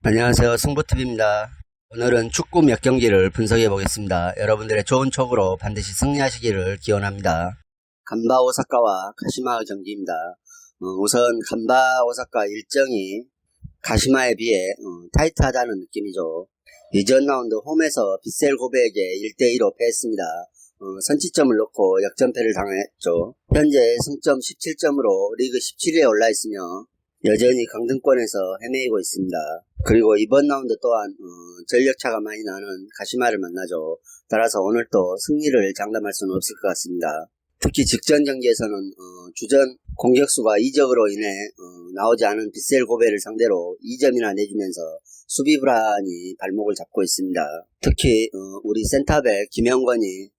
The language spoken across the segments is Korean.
안녕하세요. 승부TV입니다. 오늘은 축구 몇 경기를 분석해 보겠습니다. 여러분들의 좋은 촉으로 반드시 승리하시기를 기원합니다. 간바 오사카와 가시마의 경기입니다. 우선 간바 오사카 일정이 가시마에 비해 타이트하다는 느낌이죠. 이전 라운드 홈에서 빗셀 고베에게 1대2로 패했습니다. 선취점을 놓고 역전패를 당했죠. 현재 승점 17점으로 리그 17위에 올라 있으며 여전히 강등권에서 헤매이고 있습니다. 그리고 이번 라운드 또한 전력차가 많이 나는 가시마를 만나죠. 따라서 오늘 또 승리를 장담할 수는 없을 것 같습니다. 특히 직전 경기에서는 주전 공격수가 이적으로 인해 나오지 않은 빗셀 고베를 상대로 2점이나 내주면서 수비 불안이 발목을 잡고 있습니다. 특히 우리 센터백 김영건이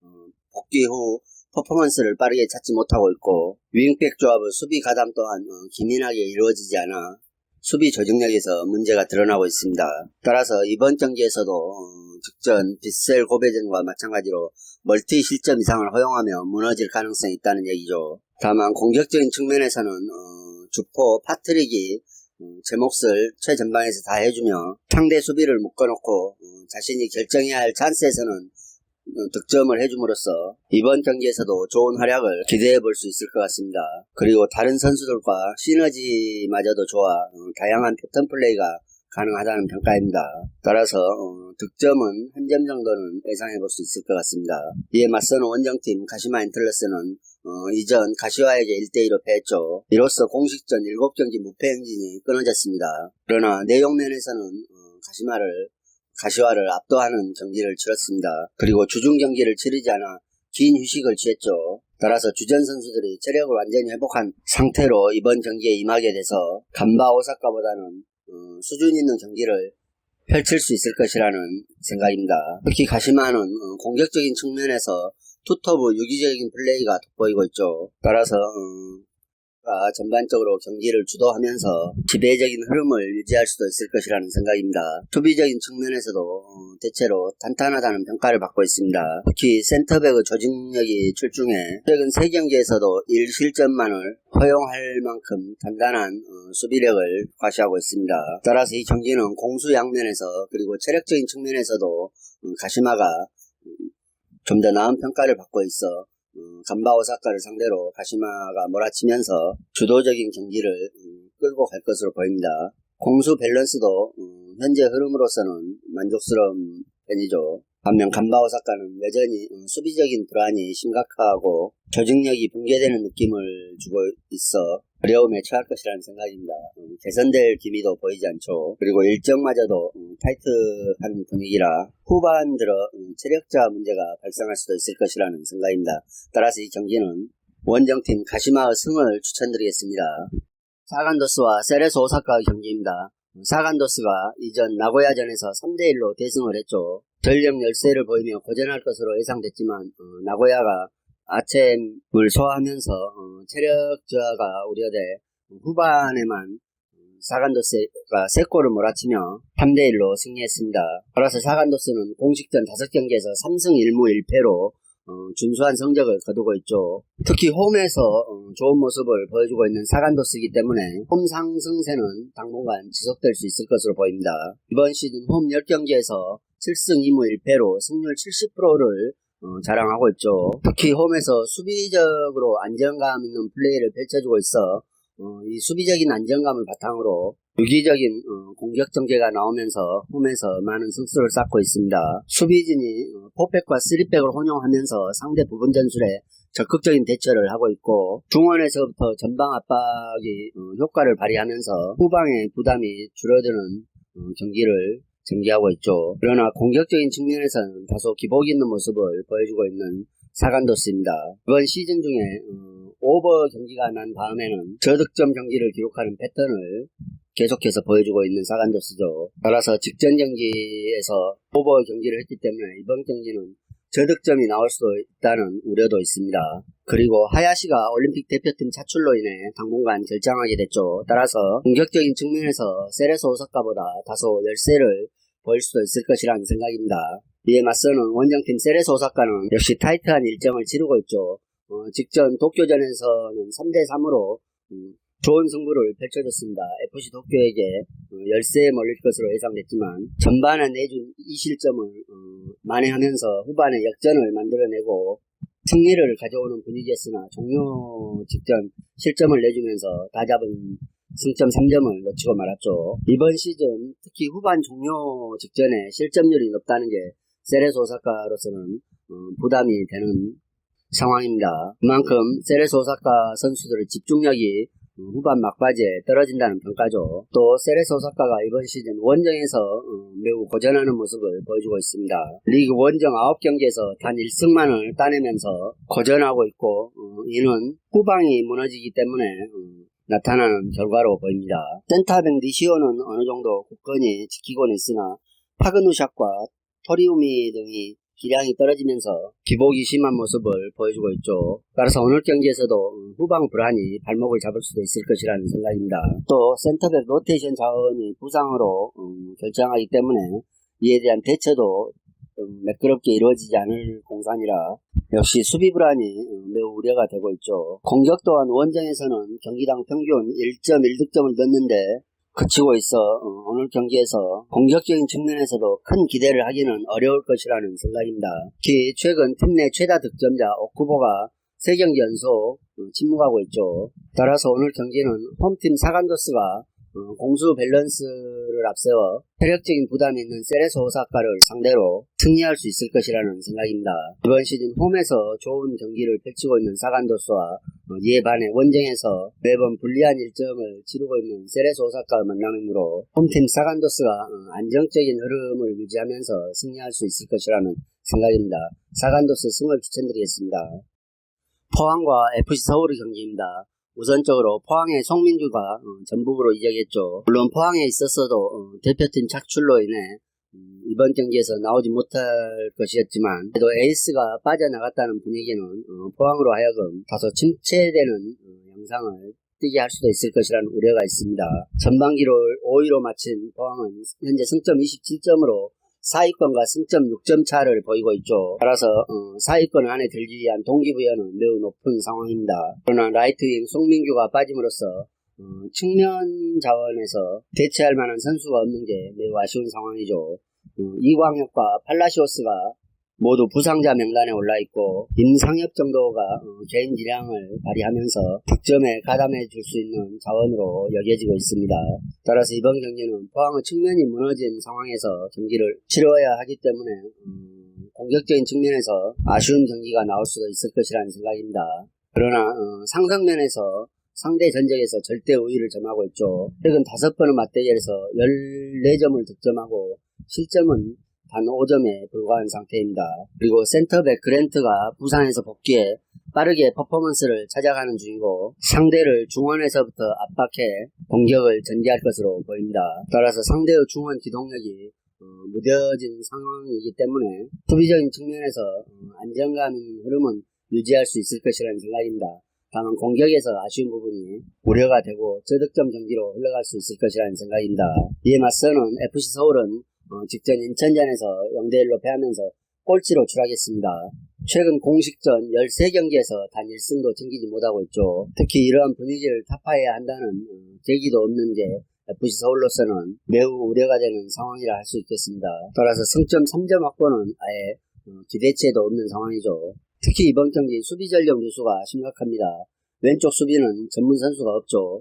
복귀 후 퍼포먼스를 빠르게 찾지 못하고 있고, 윙백 조합의 수비 가담 또한 기민하게 이루어지지 않아 수비 조직력에서 문제가 드러나고 있습니다. 따라서 이번 경기에서도 직전 빗셀 고베전과 마찬가지로 멀티 실점 이상을 허용하며 무너질 가능성이 있다는 얘기죠. 다만 공격적인 측면에서는 주포 파트릭이 제 몫을 최전방에서 다 해주며 상대 수비를 묶어놓고 자신이 결정해야 할 찬스에서는 득점을 해줌으로써 이번 경기에서도 좋은 활약을 기대해 볼 수 있을 것 같습니다. 그리고 다른 선수들과 시너지마저도 좋아 다양한 패턴 플레이가 가능하다는 평가입니다. 따라서 득점은 한 점 정도는 예상해 볼 수 있을 것 같습니다. 이에 맞서는 원정팀 가시마 엔틀러스는 이전 가시와에게 1대2로 패했죠. 이로써 공식전 7경기 무패 행진이 끊어졌습니다. 그러나 내용 면에서는 가시와를 압도하는 경기를 치렀습니다. 그리고 주중 경기를 치르지 않아 긴 휴식을 취했죠. 따라서 주전 선수들이 체력을 완전히 회복한 상태로 이번 경기에 임하게 돼서 간바 오사카보다는 수준 있는 경기를 펼칠 수 있을 것이라는 생각입니다. 특히 가시마는 공격적인 측면에서 투톱의 유기적인 플레이가 돋보이고 있죠. 따라서 전반적으로 경기를 주도하면서 지배적인 흐름을 유지할 수도 있을 것이라는 생각입니다. 수비적인 측면에서도 대체로 탄탄하다는 평가를 받고 있습니다. 특히 센터백의 조직력이 출중해 최근 3경기에서도 1실점만을 허용할 만큼 단단한 수비력을 과시하고 있습니다. 따라서 이 경기는 공수 양면에서 그리고 체력적인 측면에서도 가시마가 좀 더 나은 평가를 받고 있어 간바 오사카를 상대로 가시마가 몰아치면서 주도적인 경기를 끌고 갈 것으로 보입니다. 공수 밸런스도 현재 흐름으로서는 만족스러운 편이죠. 반면 간바 오사카는 여전히 수비적인 불안이 심각하고 조직력이 붕괴되는 느낌을 주고 있어 어려움에 처할 것이라는 생각입니다. 개선될 기미도 보이지 않죠. 그리고 일정마저도 타이트한 분위기라 후반 들어 체력자 문제가 발생할 수도 있을 것이라는 생각입니다. 따라서 이 경기는 원정팀 가시마의 승을 추천드리겠습니다. 사간도스와 세레소 오사카의 경기입니다. 사간도스가 이전 나고야전에서 3대1로 대승을 했죠. 전력 열세를 보이며 고전할 것으로 예상됐지만 나고야가 아챔을 소화하면서 체력 저하가 우려돼 후반에만 사간도스가 3골을 몰아치며 3대1로 승리했습니다. 따라서 사간도스는 공식전 5경기에서 3승 1무 1패로 준수한 성적을 거두고 있죠. 특히 홈에서 좋은 모습을 보여주고 있는 사간도스이기 때문에 홈 상승세는 당분간 지속될 수 있을 것으로 보입니다. 이번 시즌 홈 10경기에서 7승 2무 1패로 승률 70%를 자랑하고 있죠. 특히 홈에서 수비적으로 안정감 있는 플레이를 펼쳐주고 있어 이 수비적인 안정감을 바탕으로 유기적인 공격 전개가 나오면서 홈에서 많은 승수를 쌓고 있습니다. 수비진이 4백과 3백을 혼용하면서 상대 부분 전술에 적극적인 대처를 하고 있고 중원에서부터 전방 압박이 효과를 발휘하면서 후방의 부담이 줄어드는 경기를 전개하고 있죠. 그러나 공격적인 측면에서는 다소 기복 있는 모습을 보여주고 있는 사간도스입니다. 이번 시즌 중에 오버 경기가 난 다음에는 저득점 경기를 기록하는 패턴을 계속해서 보여주고 있는 사간도스죠. 따라서 직전 경기에서 오버 경기를 했기 때문에 이번 경기는 저득점이 나올 수도 있다는 우려도 있습니다. 그리고 하야시가 올림픽 대표팀 차출로 인해 당분간 결장하게 됐죠. 따라서 공격적인 측면에서 세레소 오사카보다 다소 열세를 보일 수도 있을 것이라는 생각입니다. 이에 맞서는 원정팀 세레소 오사카는 역시 타이트한 일정을 치르고 있죠. 직전 도쿄전에서는 3대3으로 좋은 승부를 펼쳐줬습니다. FC 도쿄에게 열세에 몰릴 것으로 예상됐지만 전반에 내준 2실점을 만회하면서 후반에 역전을 만들어내고 승리를 가져오는 분위기였으나 종료 직전 실점을 내주면서 다잡은 승점 3점을 놓치고 말았죠. 이번 시즌 특히 후반 종료 직전에 실점률이 높다는 게 세레소 오사카로서는 부담이 되는 상황입니다. 그만큼 세레소 오사카 선수들의 집중력이 후반 막바지에 떨어진다는 평가죠. 또 세레소 오사카가 이번 시즌 원정에서 매우 고전하는 모습을 보여주고 있습니다. 리그 원정 9경기에서 단 1승만을 따내면서 고전하고 있고 이는 후방이 무너지기 때문에 나타나는 결과로 보입니다. 센터백 니시오는 어느 정도 굳건히 지키고는 있으나 파그누샥과 토리우미 등이 기량이 떨어지면서 기복이 심한 모습을 보여주고 있죠. 따라서 오늘 경기에서도 후방 불안이 발목을 잡을 수도 있을 것이라는 생각입니다. 또 센터백 로테이션 자원이 부상으로 결정하기 때문에 이에 대한 대처도 매끄럽게 이루어지지 않을 공산이라 역시 수비 불안이 매우 우려가 되고 있죠. 공격 또한 원정에서는 경기당 평균 1.1득점을 넣는데 그치고 있어 오늘 경기에서 공격적인 측면에서도 큰 기대를 하기는 어려울 것이라는 생각입니다. 특히 최근 팀 내 최다 득점자 오쿠보가 3경기 연속 침묵하고 있죠. 따라서 오늘 경기는 홈팀 사간도스가 공수 밸런스를 앞세워 체력적인 부담이 있는 세레소 오사카를 상대로 승리할 수 있을 것이라는 생각입니다. 이번 시즌 홈에서 좋은 경기를 펼치고 있는 사간도스와 이에 반해 원정에서 매번 불리한 일정을 치르고 있는 세레소 오사카 만남이므로 홈팀 사간도스가 안정적인 흐름을 유지하면서 승리할 수 있을 것이라는 생각입니다. 사간도스 승을 추천드리겠습니다. 포항과 FC 서울의 경기입니다. 우선적으로 포항의 송민규가 전북으로 이적했죠. 물론 포항에 있었어도 대표팀 착출로 인해 이번 경기에서 나오지 못할 것이었지만 그래도 에이스가 빠져나갔다는 분위기는 포항으로 하여금 다소 침체되는 영상을 띄게 할 수도 있을 것이라는 우려가 있습니다. 전반기를 5위로 마친 포항은 현재 승점 27점으로 4위권과 승점 6점 차를 보이고 있죠. 따라서 4위권 안에 들기 위한 동기부여는 매우 높은 상황입니다. 그러나 라이트윙 송민규가 빠짐으로써 측면 자원에서 대체할 만한 선수가 없는 게 매우 아쉬운 상황이죠. 이광혁과 팔라시오스가 모두 부상자 명단에 올라있고 임상엽 정도가 개인 기량을 발휘하면서 득점에 가담해 줄 수 있는 자원으로 여겨지고 있습니다. 따라서 이번 경기는 포항의 측면이 무너진 상황에서 경기를 치러야 하기 때문에 공격적인 측면에서 아쉬운 경기가 나올 수도 있을 것이라는 생각입니다. 그러나 상승면에서 상대 전적에서 절대 우위를 점하고 있죠. 최근 5번의 맞대결에서 14점을 득점하고 실점은 단 5점에 불과한 상태입니다. 그리고 센터백 그랜트가 부산에서 복귀해 빠르게 퍼포먼스를 찾아가는 중이고 상대를 중원에서부터 압박해 공격을 전개할 것으로 보입니다. 따라서 상대의 중원 기동력이 무뎌진 상황이기 때문에 수비적인 측면에서 안정감 있는 흐름은 유지할 수 있을 것이라는 생각입니다. 다만 공격에서 아쉬운 부분이 우려가 되고 저득점 경기로 흘러갈 수 있을 것이라는 생각입니다. 이에 맞서는 FC 서울은 직전 인천전에서 0대1로 패하면서 꼴찌로 추락했습니다. 최근 공식전 13경기에서 단 1승도 챙기지 못하고 있죠. 특히 이러한 분위기를 타파해야 한다는 계기도 없는 게 FC 서울로서는 매우 우려가 되는 상황이라 할 수 있겠습니다. 따라서 승점 3점 확보는 아예 기대치에도 없는 상황이죠. 특히 이번 경기 수비 전력 누수가 심각합니다. 왼쪽 수비는 전문 선수가 없죠.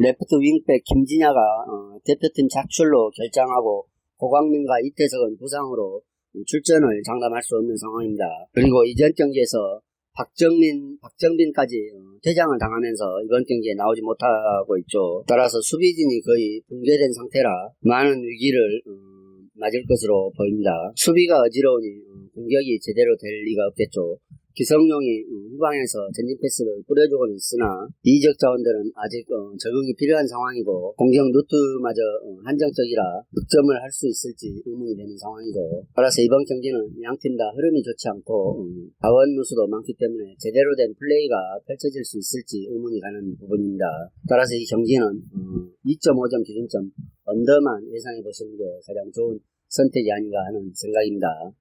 레프트 윙백 김진야가 대표팀 작출로 결장하고 고광민과 이태석은 부상으로 출전을 장담할 수 없는 상황입니다. 그리고 이전 경기에서 박정빈까지 퇴장을 당하면서 이번 경기에 나오지 못하고 있죠. 따라서 수비진이 거의 붕괴된 상태라 많은 위기를 맞을 것으로 보입니다. 수비가 어지러우니 공격이 제대로 될 리가 없겠죠. 기성용이 후방에서 전진 패스를 뿌려주고는 있으나 이적 자원들은 아직 적응이 필요한 상황이고 공격 루트마저 한정적이라 득점을 할 수 있을지 의문이 되는 상황이고 따라서 이번 경기는 양팀 다 흐름이 좋지 않고 자원 누수도 많기 때문에 제대로 된 플레이가 펼쳐질 수 있을지 의문이 가는 부분입니다. 따라서 이 경기는 2.5점 기준점 언더만 예상해 보시는 게 가장 좋은 선택이 아닌가 하는 생각입니다.